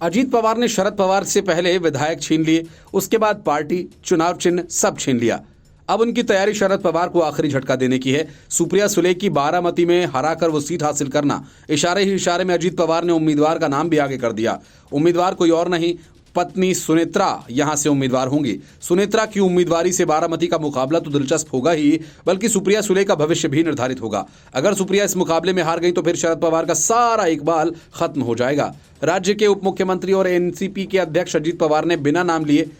अजीत पवार ने शरद पवार से पहले विधायक छीन लिए, उसके बाद पार्टी, चुनाव चिन्ह सब छीन लिया। अब उनकी तैयारी शरद पवार को आखिरी झटका देने की है। सुप्रिया सुले की बारामती में हराकर वो सीट हासिल करना। इशारे ही इशारे में अजीत पवार ने उम्मीदवार का नाम भी आगे कर दिया। उम्मीदवार कोई और नहीं, पत्नी सुनेत्रा यहां से उम्मीदवार होंगी। सुनेत्रा की उम्मीदवारी से बारामती का मुकाबला तो दिलचस्प होगा ही, बल्कि सुप्रिया सुले का भविष्य भी निर्धारित होगा। अगर सुप्रिया इस मुकाबले में हार गई तो फिर शरद पवार का सारा इकबाल खत्म हो जाएगा। राज्य के उप मुख्यमंत्री और एनसीपी के अध्यक्ष अजीत पवार ने बिना नाम लिए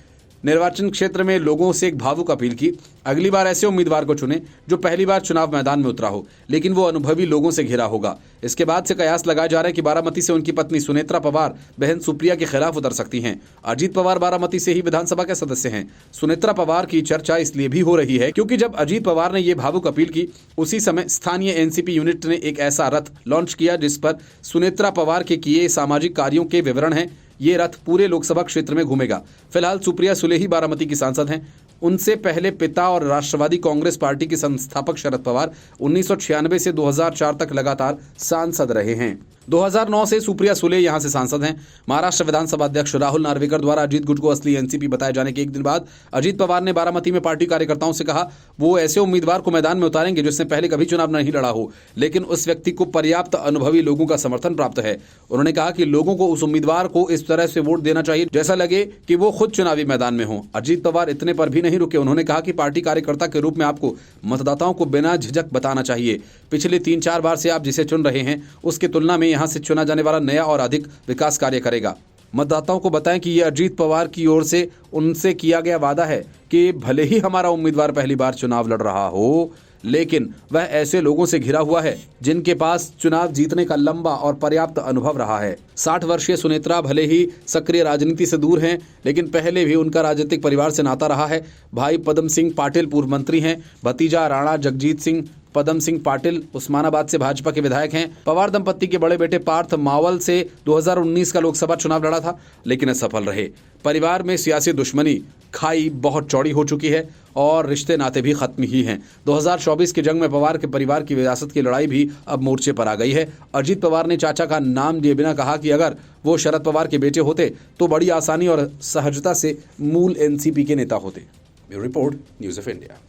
निर्वाचन क्षेत्र में लोगों से एक भावुक अपील की। अगली बार ऐसे उम्मीदवार को चुने जो पहली बार चुनाव मैदान में उतरा हो, लेकिन वो अनुभवी लोगों से घिरा होगा। इसके बाद से कयास लगाया जा रहा है कि बारामती से उनकी पत्नी सुनेत्रा पवार बहन सुप्रिया के खिलाफ उतर सकती हैं। अजीत पवार बारामती से ही विधानसभा के सदस्य हैं। सुनेत्रा पवार की चर्चा इसलिए भी हो रही है क्योंकि जब अजीत पवार ने ये भावुक अपील की, उसी समय स्थानीय एनसीपी यूनिट ने एक ऐसा रथ लॉन्च किया जिस पर सुनेत्रा पवार के किए सामाजिक कार्यों के विवरण हैं। ये रथ पूरे लोकसभा क्षेत्र में घूमेगा। फिलहाल सुप्रिया सुले ही बारामती की सांसद हैं। उनसे पहले पिता और राष्ट्रवादी कांग्रेस पार्टी के संस्थापक शरद पवार 1996 से 2004 तक लगातार सांसद रहे हैं। 2009 से सुप्रिया सुले यहां से सांसद हैं। महाराष्ट्र विधानसभा अध्यक्ष राहुल नार्वेकर द्वारा अजीत गुट को असली एनसीपी बताए जाने के एक दिन बाद अजीत पवार ने बारामती में पार्टी कार्यकर्ताओं से कहा वो ऐसे उम्मीदवार को मैदान में उतारेंगे जिसने पहले कभी चुनाव नहीं लड़ा हो, लेकिन उस व्यक्ति को पर्याप्त अनुभवी लोगों का समर्थन प्राप्त है। उन्होंने कहा कि लोगों को उस उम्मीदवार को इस तरह से वोट देना चाहिए जैसा लगे कि वो खुद चुनावी मैदान में हो। अजीत पवार इतने पर भी नहीं रुके। उन्होंने कहा कि पार्टी कार्यकर्ता के रूप में आपको मतदाताओं को बिना झिझक बताना चाहिए। पिछले 3-4 बार से आप जिसे चुन रहे हैं उसकी तुलना में यहां से चुना जाने वाला नया और अधिक विकास कार्य करेगा। मतदाताओं को बताएं कि यह अजीत पवार की ओर से उनसे किया गया वादा है कि भले ही हमारा उम्मीदवार पहली बार चुनाव लड़ रहा हो, लेकिन वह ऐसे लोगों से घिरा हुआ है जिनके पास चुनाव जीतने का लंबा और पर्याप्त अनुभव रहा है। 60 वर्षीय सुनेत्रा भले ही सक्रिय राजनीति से दूर हैं, लेकिन पहले भी उनका राजनीतिक परिवार से नाता रहा है। भाई पदम सिंह पाटिल पूर्व मंत्री हैं। भतीजा राणा जगजीत सिंह पदम सिंह पाटिल उस्मानाबाद से भाजपा के विधायक हैं। पवार दंपत्ति के बड़े बेटे पार्थ मावल से 2019 का लोकसभा चुनाव लड़ा था, लेकिन असफल रहे। परिवार में सियासी दुश्मनी खाई बहुत चौड़ी हो चुकी है और रिश्ते नाते भी खत्म ही हैं। 2024 की जंग में पवार के परिवार की विरासत की लड़ाई भी अब मोर्चे पर आ गई है। अजीत पवार ने चाचा का नाम दिए बिना कहा कि अगर वो शरद पवार के बेटे होते तो बड़ी आसानी और सहजता से मूल एनसीपी के नेता होते। Bureau report, news of India.